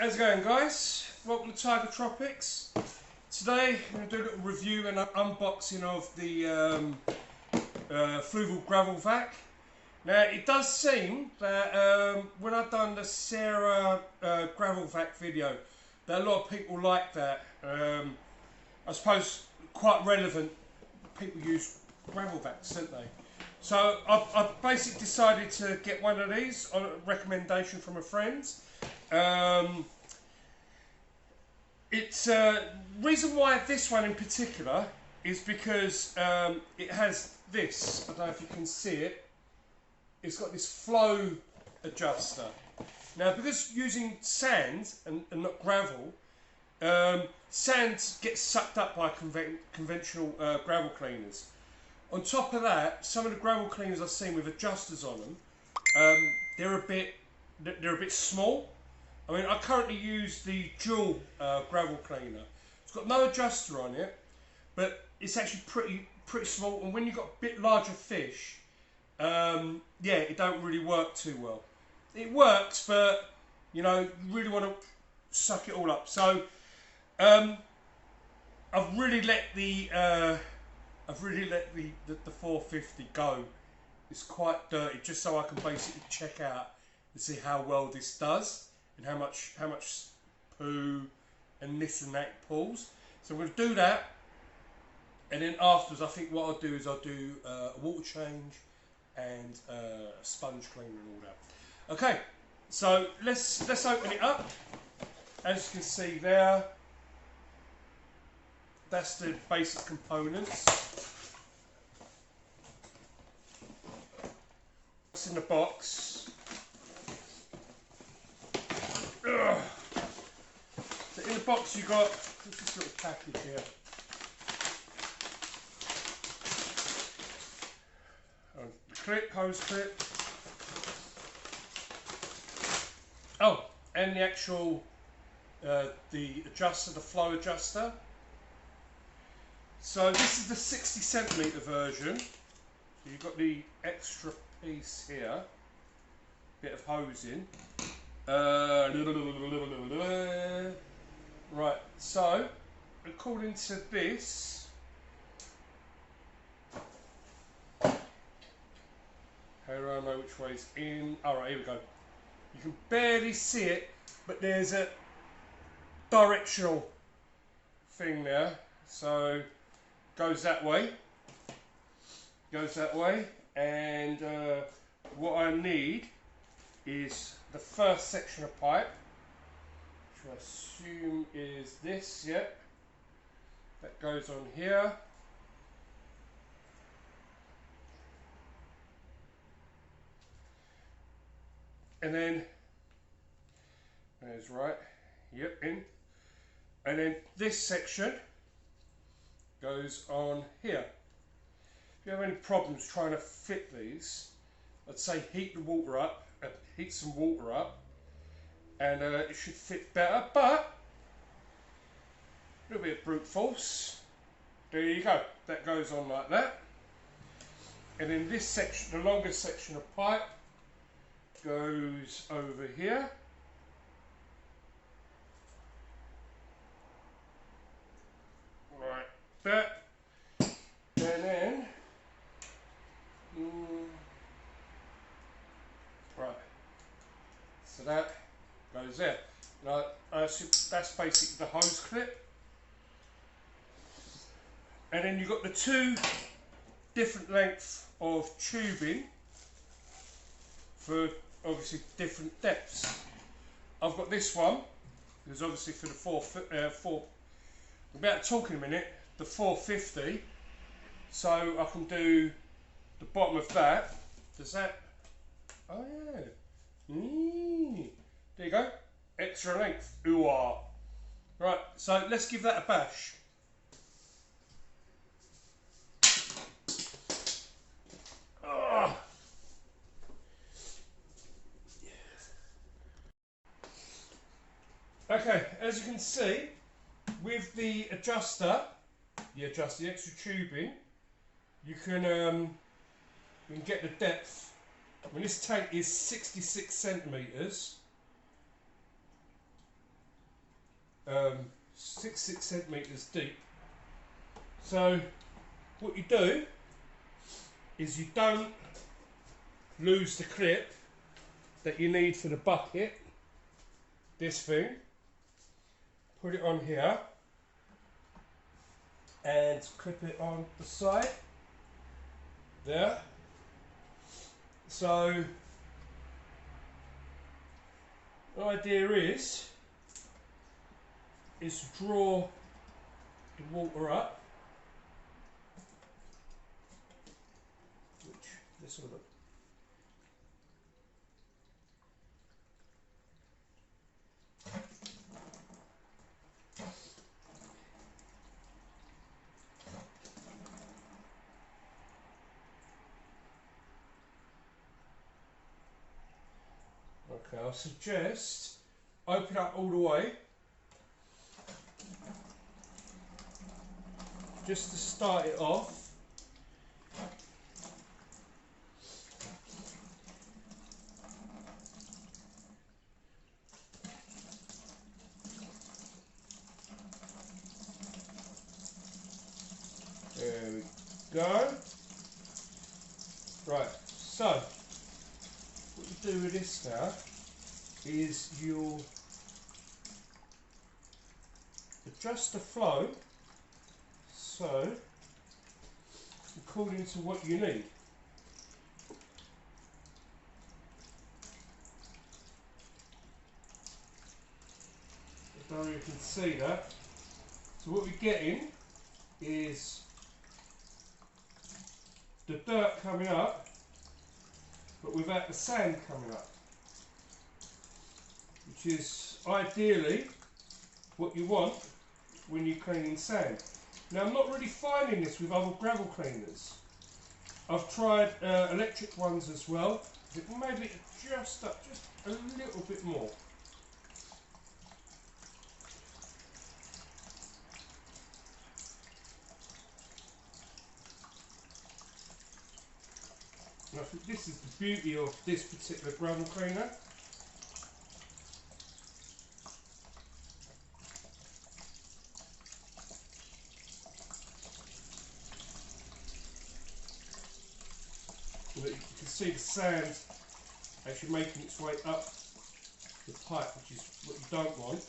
How's it going, guys? Welcome to Tiger Tropics. Today I'm going to do a little review and unboxing of the Fluval Gravel Vac. Now it does seem that when I've done the Sarah Gravel Vac video that a lot of people like that. I suppose quite relevant. People use gravel vacs, don't they? So I've basically decided to get one of these on a recommendation from a friend. It's reason why this one in particular is because it has this. I don't know if you can see it. It's got this flow adjuster. Now, because using sand and not gravel, sand gets sucked up by conventional gravel cleaners. On top of that, some of the gravel cleaners I've seen with adjusters on them, they're a bit small. I mean, I currently use the dual gravel cleaner. It's got no adjuster on it, but it's actually pretty small. And when you've got a bit larger fish, yeah, it don't really work too well. It works, but you know, you really want to suck it all up. So I've really let the 450 go. It's quite dirty, just so I can basically check out and see how well this does. And how much poo and this and that it pulls. So I'm going to do that, and then afterwards I think what I'll do is I'll do a water change and a sponge cleaner and all that. Okay, so let's open it up. As you can see there, that's the basic components. It's in the box. So in the box you got this little package here. Clip, hose clip. Oh, and the actual the adjuster, the flow adjuster. So this is the 60cm version. So you've got the extra piece here, bit of hosing. Right, so according to this, how do I know which way's in? Alright, here we go. You can barely see it, but there's a directional thing there. So goes that way, and what I need is the first section of pipe, which I assume is this, yeah. That goes on here. And then, there's right, yep, in. And then this section goes on here. If you have any problems trying to fit these, I'd say heat the water up. Heat some water up, and it should fit better, but a little bit of brute force. There you go, that goes on like that. And then this section, the longest section of pipe, goes over here. Like that. And then right, so that goes there. Now, that's basically the hose clip. And then you've got the two different lengths of tubing for obviously different depths. I've got this one, because obviously for the we're about to talk in a minute, the 450, so I can do the bottom of that. Does that? Oh yeah. There you go. Extra length. Ooh-ah. Right, so let's give that a bash. Okay, as you can see, with the adjuster, the extra tubing, you can get the depth. I mean, this tank is 66 centimetres. 6 centimetres deep. So what you do is you don't lose the clip that you need for the bucket, this thing, put it on here and clip it on the side there. So the idea is to draw the water up, which this will look. Okay, I'll suggest open up all the way, just to start it off. There we go. Right, so what you do with this now is you'll adjust the flow so according to what you need. I don't know if you can see that. So what we're getting is the dirt coming up, but without the sand coming up, which is ideally what you want when you're cleaning sand. Now I'm not really finding this with other gravel cleaners. I've tried electric ones as well. It maybe adjust up just a little bit more. And I think this is the beauty of this particular gravel cleaner. That you can see the sand actually making its way up the pipe, which is what you don't want.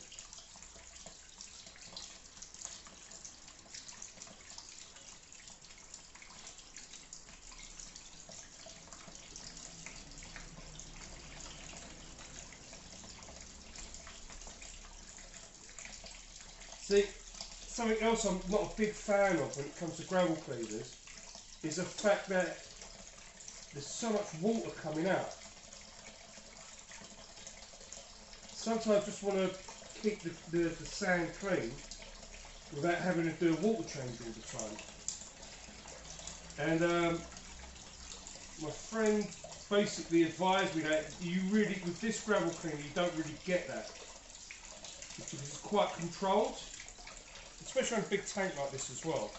See, something else I'm not a big fan of when it comes to gravel cleaners is the fact that there's so much water coming out. Sometimes I just want to keep the sand clean without having to do a water change all the time. And my friend basically advised me that you really, with this gravel cleaner, you don't really get that. Because it's quite controlled, especially on a big tank like this as well.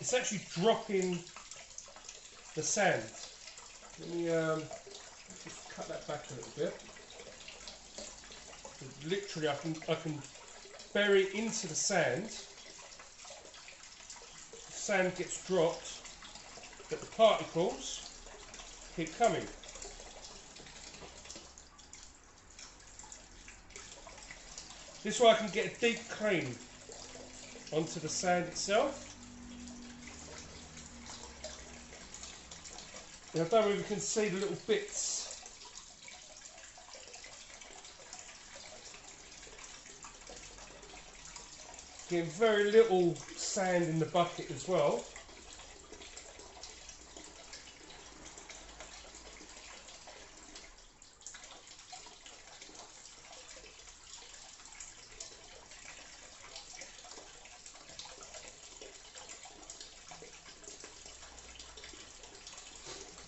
It's actually dropping the sand. Let me just cut that back a little bit. So literally, I can bury it into the sand. The sand gets dropped, but the particles keep coming. This way I can get a deep clean onto the sand itself. And I don't know if you can see the little bits. Getting very little sand in the bucket as well.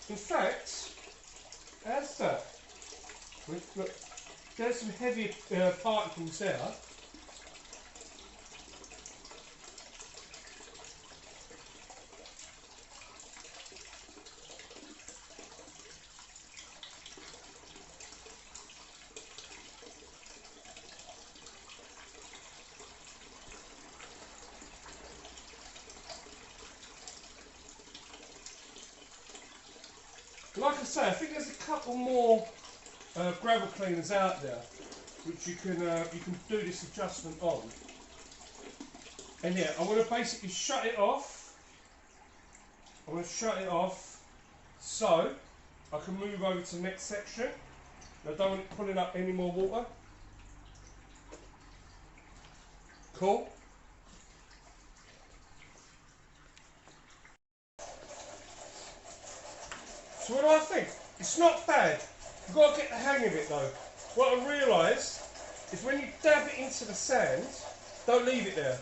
In fact, how's that? Look, there's some heavy particles there. Like I say, I think there's a couple more gravel cleaners out there which you can do this adjustment on. And yeah, I want to basically shut it off. I want to shut it off so I can move over to the next section. I don't want it pulling up any more water. Cool. So what do I think? It's not bad. You've got to get the hang of it though. What I realised is when you dab it into the sand, don't leave it there.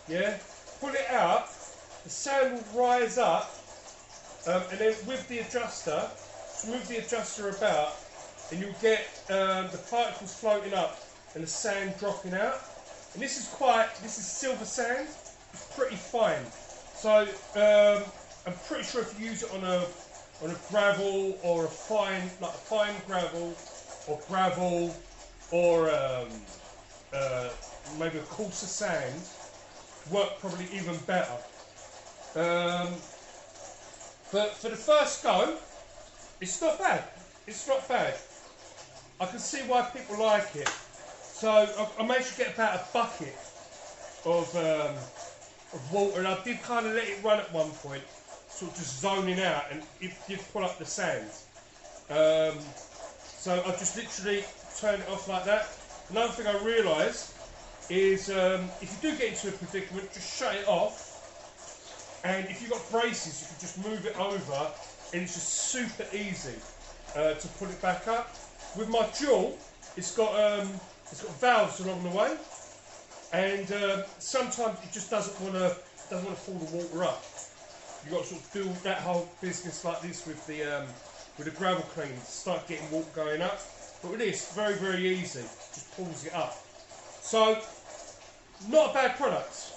Yeah? Pull it out, the sand will rise up, and then with the adjuster, just move the adjuster about, and you'll get the particles floating up and the sand dropping out. And this is silver sand, it's pretty fine. So I'm pretty sure if you use it on a gravel or a fine gravel or maybe a coarser sand, work probably even better. But for the first go, it's not bad. It's not bad. I can see why people like it. So I managed to get about a bucket of water, and I did kind of let it run at one point, sort of just zoning out, and it did pull up the sand. So I just literally turned it off like that. Another thing I realised is if you do get into a predicament, just shut it off. And if you've got braces, you can just move it over, and it's just super easy to put it back up. With my dual, it's got valves along the way, and sometimes it just doesn't want to pull the water up. You've got to sort of do that whole business like this with the gravel clean, start getting water going up. But with this, very, very easy, just pulls it up. So, not a bad product.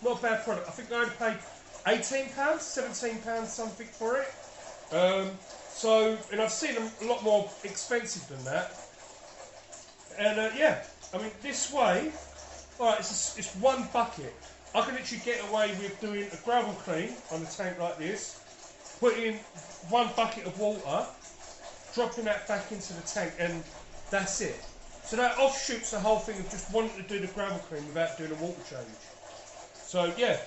Not a bad product. I think I only paid £18, £17 something for it. And I've seen them a lot more expensive than that. And yeah, I mean, this way, alright, it's one bucket. I can literally get away with doing a gravel clean on a tank like this, putting one bucket of water, dropping that back into the tank, and that's it. So that offshoots the whole thing of just wanting to do the gravel clean without doing a water change. So yeah.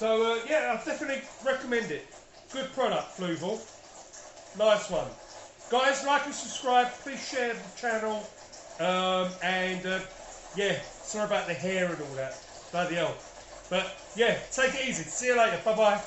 Yeah, I definitely recommend it. Good product, Fluval. Nice one. Guys, like and subscribe. Please share the channel. Yeah, sorry about the hair and all that. Bloody hell. But yeah, take it easy. See you later. Bye bye.